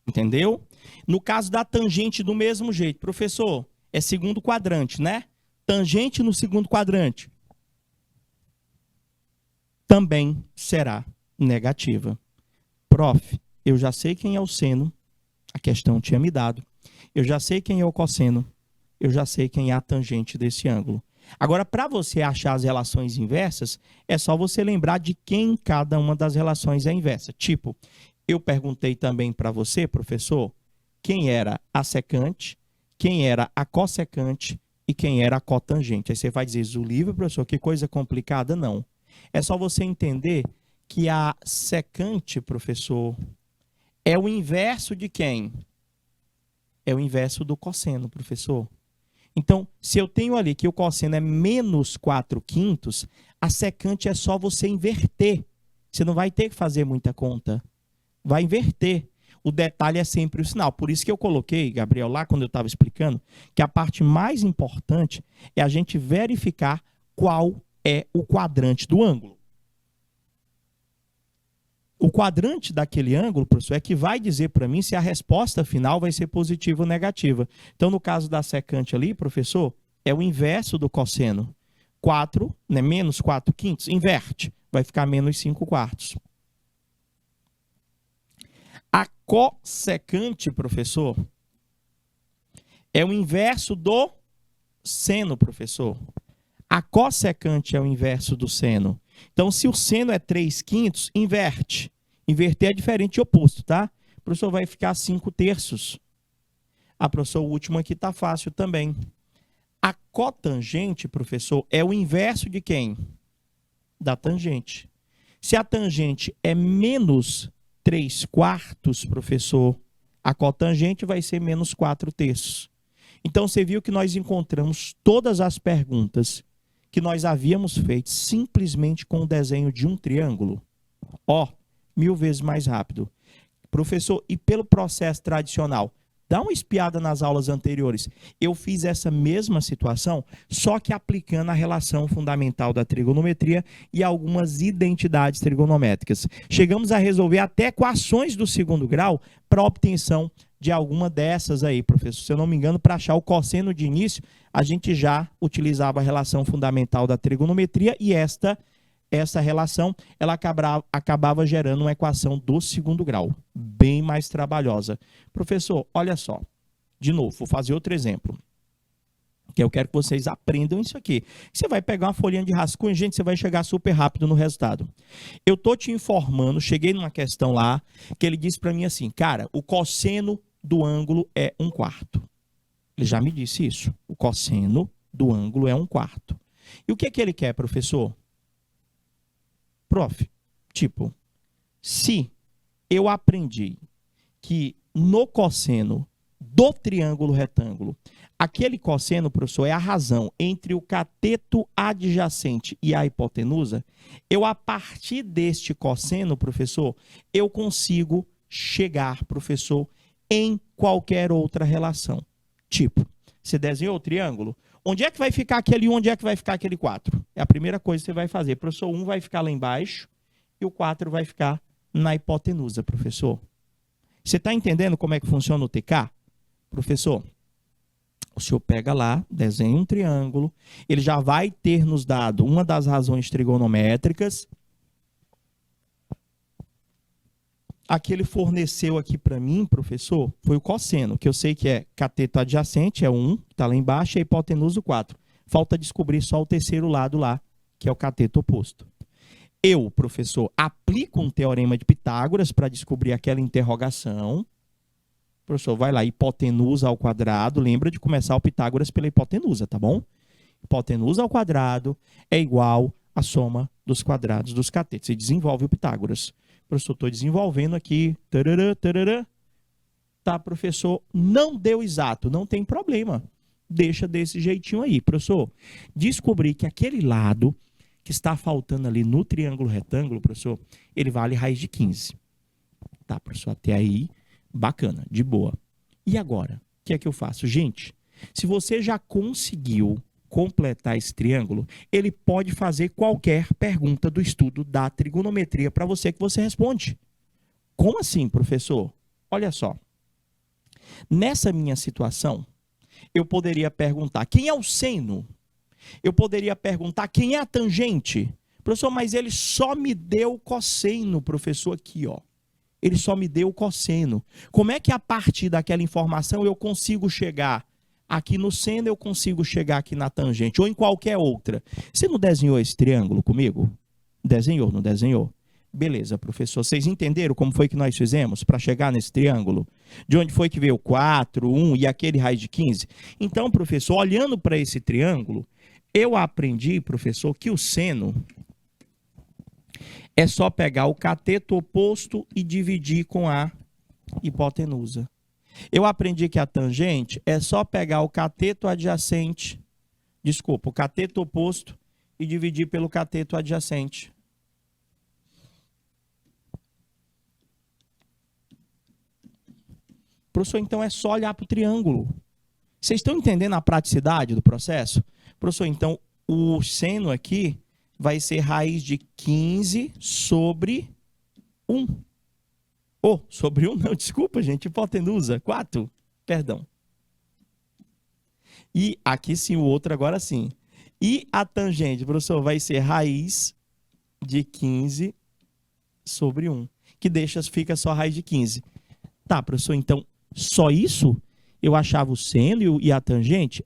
Entendeu? No caso da tangente, do mesmo jeito. Professor, É segundo quadrante, né? Tangente no segundo quadrante também será negativa. Prof, eu já sei quem é o seno, a questão tinha me dado. Eu já sei quem é o cosseno, eu já sei quem é a tangente desse ângulo. Agora, para você achar as relações inversas, é só você lembrar de quem cada uma das relações é inversa. Tipo, eu perguntei também para você, professor, quem era a secante, quem era a cossecante e quem era a cotangente. Aí você vai dizer, Zulívio, professor, que coisa complicada? Não. É só você entender que a secante, professor, é o inverso de quem? É o inverso do cosseno, professor. Então, se eu tenho ali que o cosseno é menos 4/5, a secante é só você inverter. Você não vai ter que fazer muita conta. Vai inverter. O detalhe é sempre o sinal. Por isso que eu coloquei, Gabriel, lá quando eu estava explicando, que a parte mais importante é a gente verificar qual é o quadrante do ângulo. O quadrante daquele ângulo, professor, é que vai dizer para mim se a resposta final vai ser positiva ou negativa. Então, no caso da secante ali, professor, é o inverso do cosseno. 4, né, menos 4/5, inverte. Vai ficar menos 5/4. A cossecante, professor, é o inverso do seno, professor. A cossecante é o inverso do seno. Então, se o seno é 3/5, inverte. Inverter é diferente de oposto, tá? O professor vai ficar 5/3. Ah, professor, o último aqui tá fácil também. A cotangente, professor, é o inverso de quem? Da tangente. Se a tangente é menos 3/4, professor, a cotangente vai ser menos 4/3. Então, você viu que nós encontramos todas as perguntas que nós havíamos feito simplesmente com o desenho de um triângulo. Ó, 1000 vezes mais rápido. Professor, e pelo processo tradicional? Dá uma espiada nas aulas anteriores. Eu fiz essa mesma situação, só que aplicando a relação fundamental da trigonometria e algumas identidades trigonométricas. Chegamos a resolver até equações do segundo grau para obtenção de alguma dessas aí, professor. Se eu não me engano, para achar o cosseno de início, a gente já utilizava a relação fundamental da trigonometria e essa relação ela acabava gerando uma equação do segundo grau, bem mais trabalhosa. Professor, olha só, de novo, vou fazer outro exemplo, que eu quero que vocês aprendam isso aqui. Você vai pegar uma folhinha de rascunho, gente, você vai chegar super rápido no resultado. Eu tô te informando, cheguei numa questão lá, que ele disse para mim assim, cara, o cosseno do ângulo é 1/4. Ele já me disse isso. O cosseno do ângulo é 1/4. E o que é que ele quer, professor? Prof, tipo, se eu aprendi que no cosseno do triângulo retângulo, aquele cosseno, professor, é a razão entre o cateto adjacente e a hipotenusa, eu, a partir deste cosseno, professor, eu consigo chegar, professor, em qualquer outra relação. Tipo, você desenhou o triângulo, onde é que vai ficar aquele 1, onde é que vai ficar aquele 4? É a primeira coisa que você vai fazer. Professor, 1 vai ficar lá embaixo e o 4 vai ficar na hipotenusa, professor. Você está entendendo como é que funciona o TK? Professor, o senhor pega lá, desenha um triângulo, ele já vai ter nos dado uma das razões trigonométricas. A que ele forneceu aqui para mim, professor, foi o cosseno, que eu sei que é cateto adjacente, é o 1, que está lá embaixo, e a hipotenusa, o 4. Falta descobrir só o terceiro lado lá, que é o cateto oposto. Eu, professor, aplico um teorema de Pitágoras para descobrir aquela interrogação. Professor, vai lá, hipotenusa ao quadrado. Lembra de começar o Pitágoras pela hipotenusa, tá bom? Hipotenusa ao quadrado é igual à soma dos quadrados dos catetos. E desenvolve o Pitágoras. Professor, estou desenvolvendo aqui. Tarará, tarará. Tá, professor, não deu exato, não tem problema. Deixa desse jeitinho aí. Professor, descobri que aquele lado que está faltando ali no triângulo retângulo, professor, ele vale raiz de 15. Tá, professor, até aí, bacana, de boa. E agora, o que é que eu faço? Gente, se você já conseguiu completar esse triângulo, ele pode fazer qualquer pergunta do estudo da trigonometria para você que você responde. Como assim, professor? Olha só. Nessa minha situação, eu poderia perguntar quem é o seno? Eu poderia perguntar quem é a tangente? Professor, mas ele só me deu o cosseno, professor, aqui, ó. Ele só me deu o cosseno. Como é que a partir daquela informação eu consigo chegar aqui no seno, eu consigo chegar aqui na tangente, ou em qualquer outra? Você não desenhou esse triângulo comigo? Desenhou, não desenhou? Beleza, professor. Vocês entenderam como foi que nós fizemos para chegar nesse triângulo? De onde foi que veio 4, 1 e aquele raiz de 15? Então, professor, olhando para esse triângulo, eu aprendi, professor, que o seno é só pegar o cateto oposto e dividir com a hipotenusa. Eu aprendi que a tangente é só pegar o cateto adjacente, o cateto oposto e dividir pelo cateto adjacente. Professor, então é só olhar para o triângulo. Vocês estão entendendo a praticidade do processo? Professor, então o seno aqui vai ser raiz de 15 sobre 1. Oh, sobre 1 não, desculpa, gente, hipotenusa, 4, perdão. E aqui sim, o outro agora sim. E a tangente, professor, vai ser raiz de 15 sobre 1, que fica só raiz de 15. Tá, professor, então só isso? Eu achava o seno e a tangente?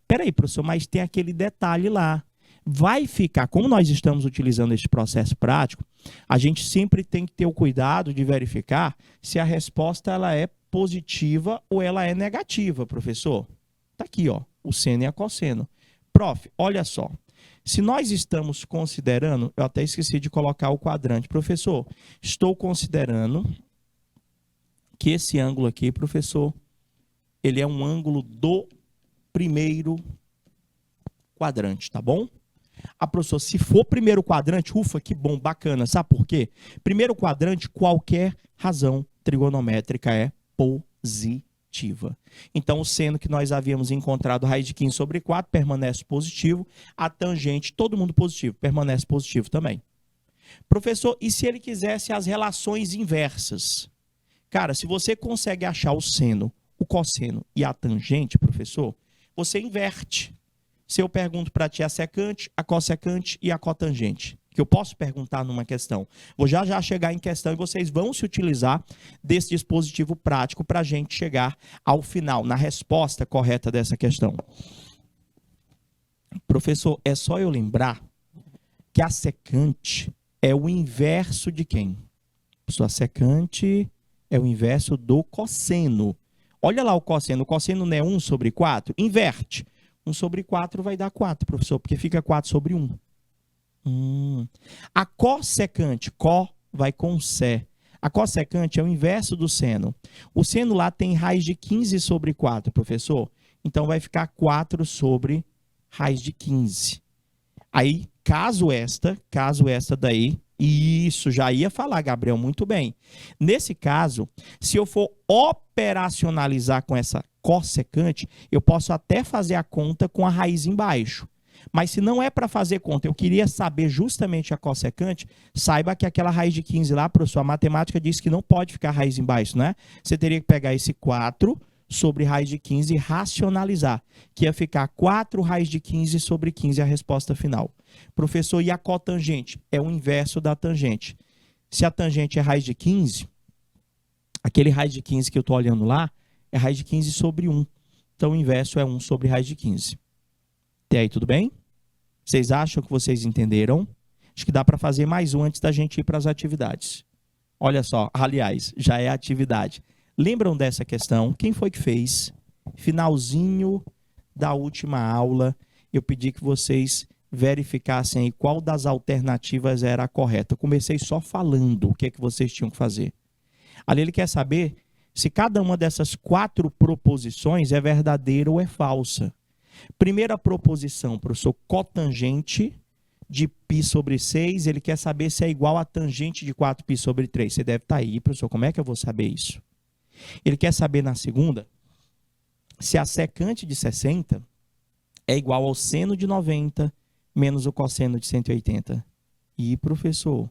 Peraí, professor, mas tem aquele detalhe lá. Vai ficar, como nós estamos utilizando esse processo prático, a gente sempre tem que ter o cuidado de verificar se a resposta ela é positiva ou ela é negativa, professor. Tá aqui, ó, o seno e a cosseno. Prof, olha só. Se nós estamos considerando, eu até esqueci de colocar o quadrante. Professor, estou considerando que esse ângulo aqui, professor, ele é um ângulo do primeiro quadrante, tá bom? Professor, se for primeiro quadrante, ufa, que bom, bacana. Sabe por quê? Primeiro quadrante, qualquer razão trigonométrica é positiva. Então, o seno que nós havíamos encontrado, raiz de 15 sobre 4, permanece positivo. A tangente, todo mundo positivo, permanece positivo também. Professor, e se ele quisesse as relações inversas? Cara, se você consegue achar o seno, o cosseno e a tangente, professor, você inverte. Se eu pergunto para ti a secante, a cossecante e a cotangente, que eu posso perguntar numa questão. Vou já chegar em questão e vocês vão se utilizar desse dispositivo prático para a gente chegar ao final, na resposta correta dessa questão. Professor, é só eu lembrar que a secante é o inverso de quem? A secante é o inverso do cosseno. Olha lá o cosseno não é 1 sobre 4? Inverte. 1 sobre 4 vai dar 4, professor, porque fica 4 sobre 1. A cossecante, vai com sé. A cossecante é o inverso do seno. O seno lá tem raiz de 15 sobre 4, professor. Então vai ficar 4 sobre raiz de 15. Aí, caso esta daí, isso, já ia falar, Gabriel, muito bem. Nesse caso, se eu for operacionalizar com essa cossecante, eu posso até fazer a conta com a raiz embaixo. Mas se não é para fazer conta, eu queria saber justamente a cossecante, saiba que aquela raiz de 15 lá, professor, a matemática diz que não pode ficar raiz embaixo, né? Você teria que pegar esse 4 sobre raiz de 15 e racionalizar, que ia ficar 4 raiz de 15 sobre 15 a resposta final. Professor, e a cotangente? É o inverso da tangente. Se a tangente é raiz de 15, aquele raiz de 15 que eu estou olhando lá, é raiz de 15 sobre 1. Então, o inverso é 1 sobre raiz de 15. Até aí, tudo bem? Vocês acham que vocês entenderam? Acho que dá para fazer mais um antes da gente ir para as atividades. Olha só, aliás, já é atividade. Lembram dessa questão? Quem foi que fez? Finalzinho da última aula, eu pedi que vocês verificassem aí qual das alternativas era a correta. Eu comecei só falando o que é que vocês tinham que fazer. Ali ele quer saber se cada uma dessas 4 proposições é verdadeira ou é falsa. Primeira proposição, professor, cotangente de π sobre 6, ele quer saber se é igual a tangente de 4π sobre 3. Você deve estar aí, professor, como é que eu vou saber isso? Ele quer saber na segunda se a secante de 60 é igual ao seno de 90 menos o cosseno de 180. E, professor,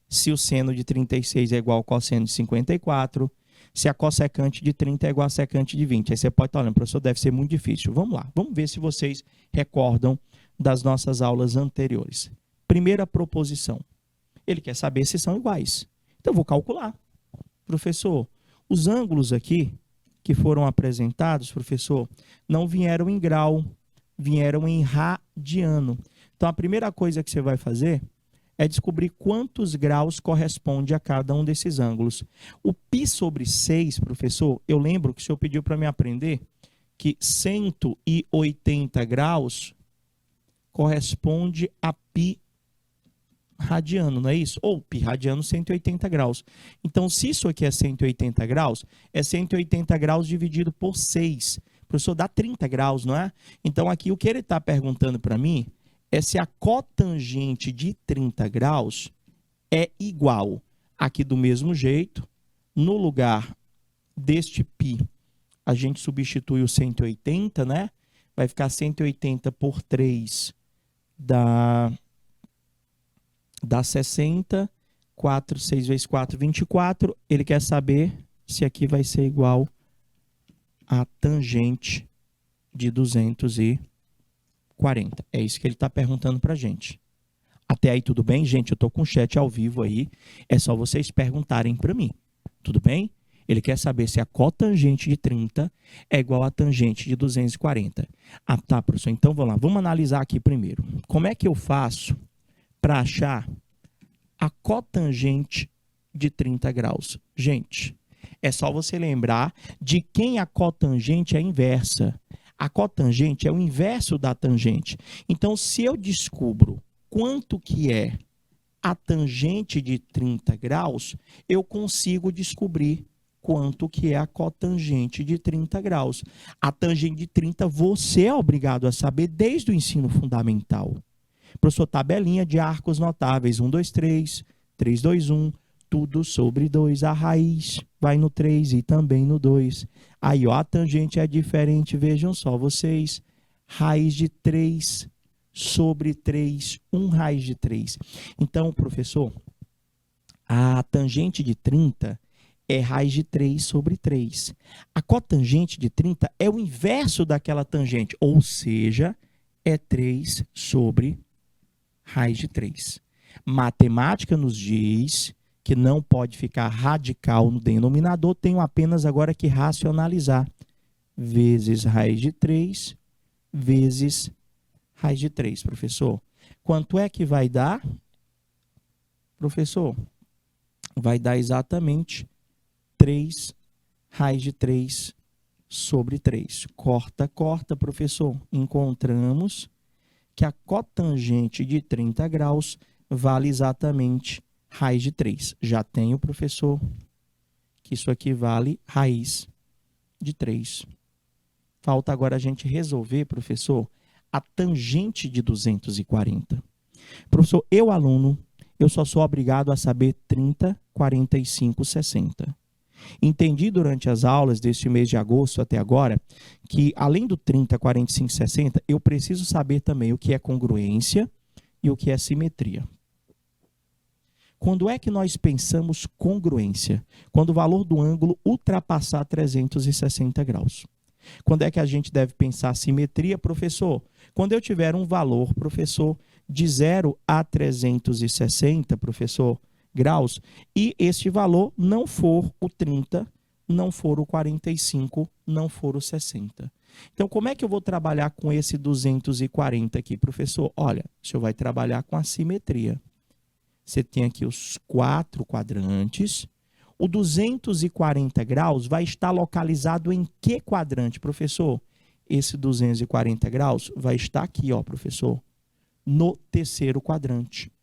se o seno de 36 é igual ao cosseno de 54, se a cossecante de 30 é igual a secante de 20. Aí você pode estar olhando, professor, deve ser muito difícil. Vamos lá, vamos ver se vocês recordam das nossas aulas anteriores. Primeira proposição. Ele quer saber se são iguais. Então, eu vou calcular. Professor, os ângulos aqui que foram apresentados, professor, não vieram em grau, vieram em radiano. Então, a primeira coisa que você vai fazer é descobrir quantos graus corresponde a cada um desses ângulos. O π sobre 6, professor, eu lembro que o senhor pediu para me aprender que 180 graus corresponde a π radiano, não é isso? Ou π radiano, 180 graus. Então, se isso aqui é 180 graus, é 180 graus dividido por 6. Professor, dá 30 graus, não é? Então, aqui o que ele está perguntando para mim é se a cotangente de 30 graus é igual. Aqui do mesmo jeito, no lugar deste π, a gente substitui o 180, né? Vai ficar 180 por 3 dá 60. 4, 6 vezes 4, 24. Ele quer saber se aqui vai ser igual a tangente de 240. É isso que ele está perguntando para a gente. Até aí tudo bem? Gente, eu estou com o chat ao vivo aí. É só vocês perguntarem para mim. Tudo bem? Ele quer saber se a cotangente de 30 é igual a tangente de 240. Ah, tá, professor. Então, vamos lá. Vamos analisar aqui primeiro. Como é que eu faço para achar a cotangente de 30 graus? Gente, é só você lembrar de quem a cotangente é inversa. A cotangente é o inverso da tangente. Então, se eu descubro quanto que é a tangente de 30 graus, eu consigo descobrir quanto que é a cotangente de 30 graus. A tangente de 30 você é obrigado a saber desde o ensino fundamental. Professor, tabelinha de arcos notáveis, 1, 2, 3, 3, 2, 1, tudo sobre 2, a raiz vai no 3 e também no 2. Aí, ó, a tangente é diferente, vejam só vocês, raiz de 3 sobre 3, 1 raiz de 3. Então, professor, a tangente de 30 é raiz de 3 sobre 3. A cotangente de 30 é o inverso daquela tangente, ou seja, é 3 sobre raiz de 3. Matemática nos diz que não pode ficar radical no denominador, tenho apenas agora que racionalizar. Vezes raiz de 3, vezes raiz de 3, professor. Quanto é que vai dar? Professor, vai dar exatamente 3 raiz de 3 sobre 3. Corta, corta, professor. Encontramos que a cotangente de 30 graus vale exatamente raiz de 3. Já tenho, professor, que isso aqui vale raiz de 3. Falta agora a gente resolver, professor, a tangente de 240. Professor, eu, aluno, eu só sou obrigado a saber 30, 45, 60. Entendi durante as aulas deste mês de agosto até agora que, além do 30, 45, 60, eu preciso saber também o que é congruência e o que é simetria. Quando é que nós pensamos congruência? Quando o valor do ângulo ultrapassar 360 graus. Quando é que a gente deve pensar simetria, professor? Quando eu tiver um valor, professor, de 0 a 360, professor, graus, e este valor não for o 30, não for o 45, não for o 60. Então, como é que eu vou trabalhar com esse 240 aqui, professor? Olha, o senhor vai trabalhar com a simetria. Você tem aqui os 4 quadrantes. O 240 graus vai estar localizado em que quadrante, professor? Esse 240 graus vai estar aqui, ó, professor, no terceiro quadrante.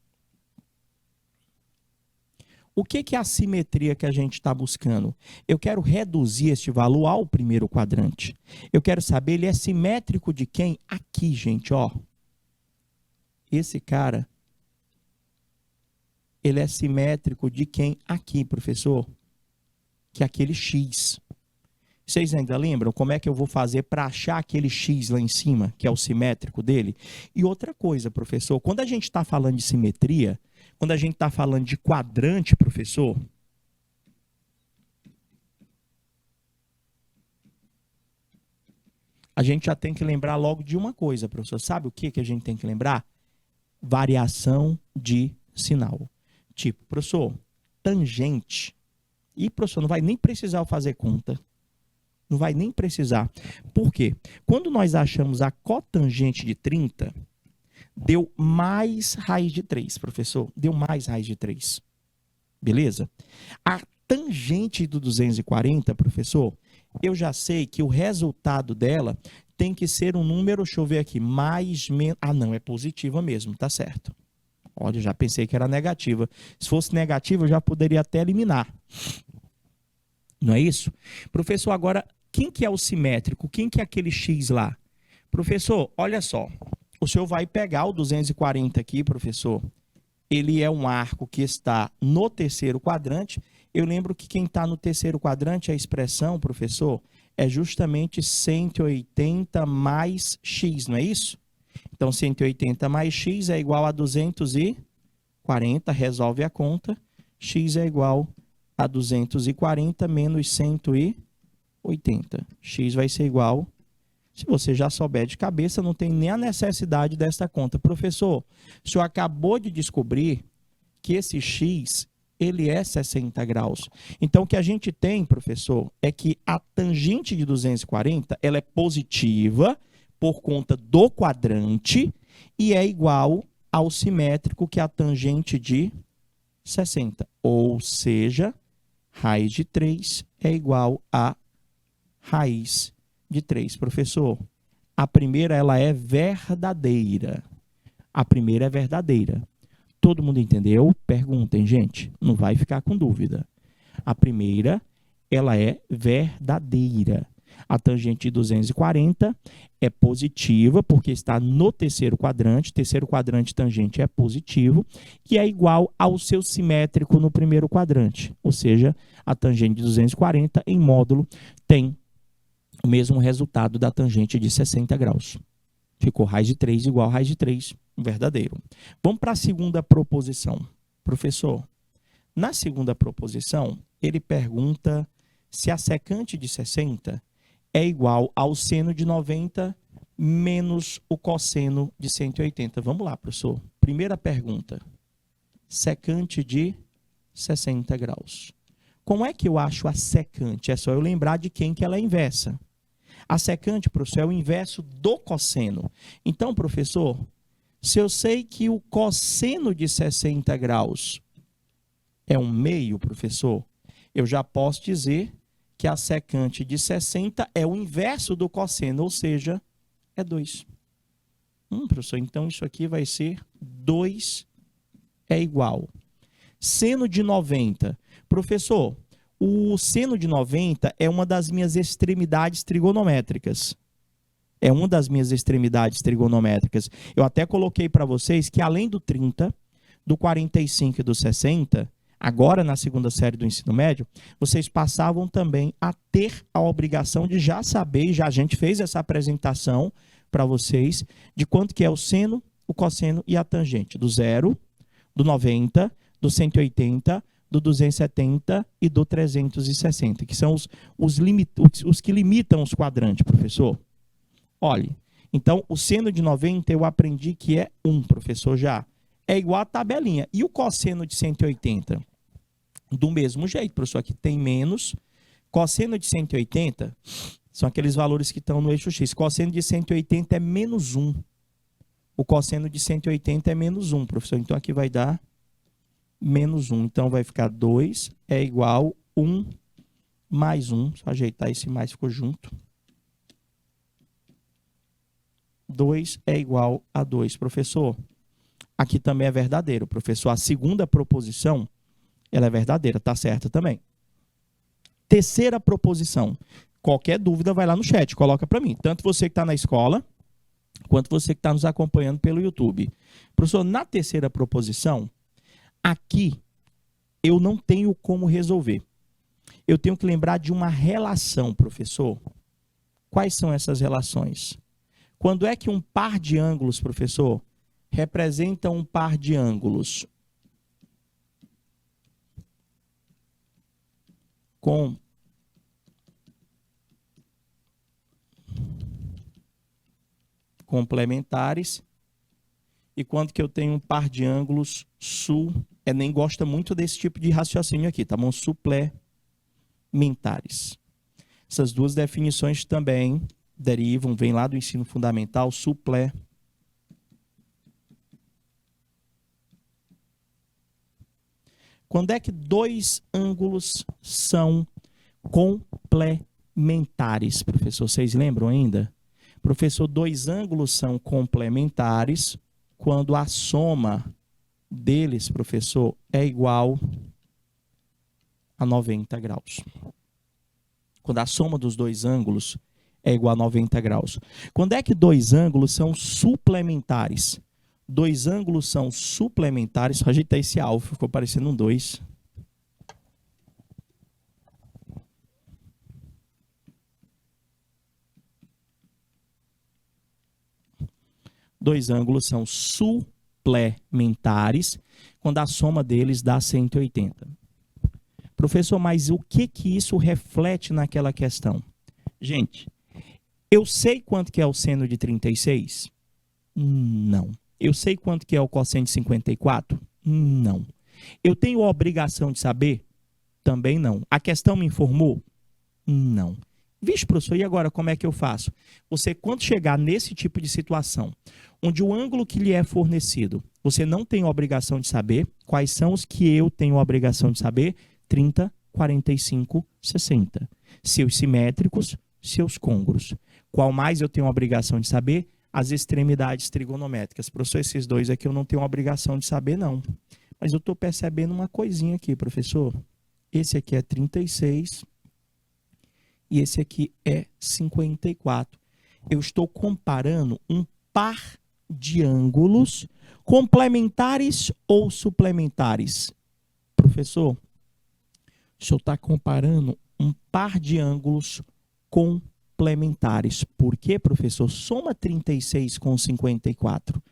O que é a simetria que a gente está buscando? Eu quero reduzir este valor ao primeiro quadrante. Eu quero saber, ele é simétrico de quem? Aqui, gente, ó. Esse cara, ele é simétrico de quem? Aqui, professor. Que é aquele X. Vocês ainda lembram como é que eu vou fazer para achar aquele X lá em cima, que é o simétrico dele? E outra coisa, professor, quando a gente está falando de simetria, quando a gente está falando de quadrante, professor, a gente já tem que lembrar logo de uma coisa, professor. Sabe o que a gente tem que lembrar? Variação de sinal. Tipo, professor, tangente. E, professor, não vai nem precisar fazer conta. Não vai nem precisar. Por quê? Quando nós achamos a cotangente de 30, deu mais raiz de 3, professor. Deu mais raiz de 3. Beleza? A tangente do 240, professor, eu já sei que o resultado dela tem que ser um número, deixa eu ver aqui, mais, menos... Ah, não, é positiva mesmo, tá certo. Olha, eu já pensei que era negativa. Se fosse negativa, eu já poderia até eliminar. Não é isso? Professor, agora, quem que é o simétrico? Quem que é aquele X lá? Professor, olha só. O senhor vai pegar o 240 aqui, professor. Ele é um arco que está no terceiro quadrante. Eu lembro que quem está no terceiro quadrante, a expressão, professor, é justamente 180 mais x, não é isso? Então, 180 mais x é igual a 240, resolve a conta. X é igual a 240 menos 180. X vai ser igual... Se você já souber de cabeça, não tem nem a necessidade dessa conta. Professor, o senhor acabou de descobrir que esse x, ele é 60 graus. Então, o que a gente tem, professor, é que a tangente de 240, ela é positiva por conta do quadrante e é igual ao simétrico, que é a tangente de 60. Ou seja, raiz de 3 é igual a raiz de 3. Professor, a primeira ela é verdadeira. A primeira é verdadeira. Todo mundo entendeu? Perguntem, gente. Não vai ficar com dúvida. A primeira, ela é verdadeira. A tangente de 240 é positiva, porque está no terceiro quadrante. Terceiro quadrante tangente é positivo, que é igual ao seu simétrico no primeiro quadrante. Ou seja, a tangente de 240 em módulo tem o mesmo resultado da tangente de 60 graus. Ficou raiz de 3 igual a raiz de 3, verdadeiro. Vamos para a segunda proposição. Professor, na segunda proposição, ele pergunta se a secante de 60 é igual ao seno de 90 menos o cosseno de 180. Vamos lá, professor. Primeira pergunta. Secante de 60 graus. Como é que eu acho a secante? É só eu lembrar de quem que ela é inversa. A secante, professor, é o inverso do cosseno. Então, professor, se eu sei que o cosseno de 60 graus é 1/2, professor, eu já posso dizer que a secante de 60 é o inverso do cosseno, ou seja, é 2. Professor, então isso aqui vai ser 2 é igual. Seno de 90. Professor, o seno de 90 é uma das minhas extremidades trigonométricas. É uma das minhas extremidades trigonométricas. Eu até coloquei para vocês que além do 30, do 45 e do 60, agora na segunda série do ensino médio, vocês passavam também a ter a obrigação de já saber, e já a gente fez essa apresentação para vocês, de quanto que é o seno, o cosseno e a tangente. Do 0, do 90, do 180, do 270 e do 360, que são os que limitam os quadrantes, professor. Olhe, então o seno de 90 eu aprendi que é 1, professor, já. É igual a tabelinha. E o cosseno de 180? Do mesmo jeito, professor, aqui tem menos. Cosseno de 180 são aqueles valores que estão no eixo X. Cosseno de 180 é menos 1. O cosseno de 180 é menos 1, professor. Então aqui vai dar menos 1. Então, vai ficar 2 é igual a 1 mais 1. Só ajeitar esse mais, ficou junto. 2 é igual a 2. Professor, aqui também é verdadeiro. Professor, a segunda proposição, ela é verdadeira, tá certa também. Terceira proposição. Qualquer dúvida, vai lá no chat, coloca para mim. Tanto você que está na escola, quanto você que está nos acompanhando pelo YouTube. Professor, na terceira proposição, aqui, eu não tenho como resolver. Eu tenho que lembrar de uma relação, professor. Quais são essas relações? Quando é que um par de ângulos, professor, representa um par de ângulos com complementares. E quando que eu tenho um par de ângulos nem gosta muito desse tipo de raciocínio aqui, tá bom? Suplementares. Essas duas definições também derivam, vem lá do ensino fundamental, Quando é que dois ângulos são complementares, professor? Vocês lembram ainda? Professor, dois ângulos são complementares quando a soma deles, professor, é igual a 90 graus. Quando a soma dos dois ângulos é igual a 90 graus. Quando é que dois ângulos são suplementares? Dois ângulos são suplementares. Só ajeitar esse alfa, ficou parecendo um 2. Dois ângulos são suplementares quando a soma deles dá 180. Professor, mas o que isso reflete naquela questão? Gente, eu sei quanto que é o seno de 36? Não. Eu sei quanto que é o cosseno de 54? Não. Eu tenho a obrigação de saber? Também não. A questão me informou? Não. Vixe, professor, e agora como é que eu faço? Você, quando chegar nesse tipo de situação, onde o ângulo que lhe é fornecido, você não tem a obrigação de saber, quais são os que eu tenho a obrigação de saber? 30, 45, 60. Seus simétricos, seus côngruos. Qual mais eu tenho a obrigação de saber? As extremidades trigonométricas. Professor, esses dois aqui eu não tenho a obrigação de saber, não. Mas eu estou percebendo uma coisinha aqui, professor. Esse aqui é 36 e esse aqui é 54. Eu estou comparando um par de ângulos complementares ou suplementares. Professor, o senhor está comparando um par de ângulos complementares. Por quê, professor? Soma 36 com 54.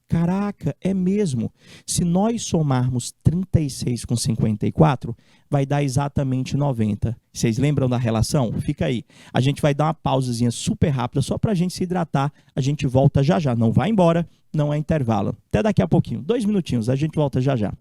Caraca, é mesmo. Se nós somarmos 36 com 54, vai dar exatamente 90. Vocês lembram da relação? Fica aí. A gente vai dar uma pausazinha super rápida, só para a gente se hidratar. A gente volta já já. Não vai embora, não é intervalo. Até daqui a pouquinho. 2 minutinhos, a gente volta já já.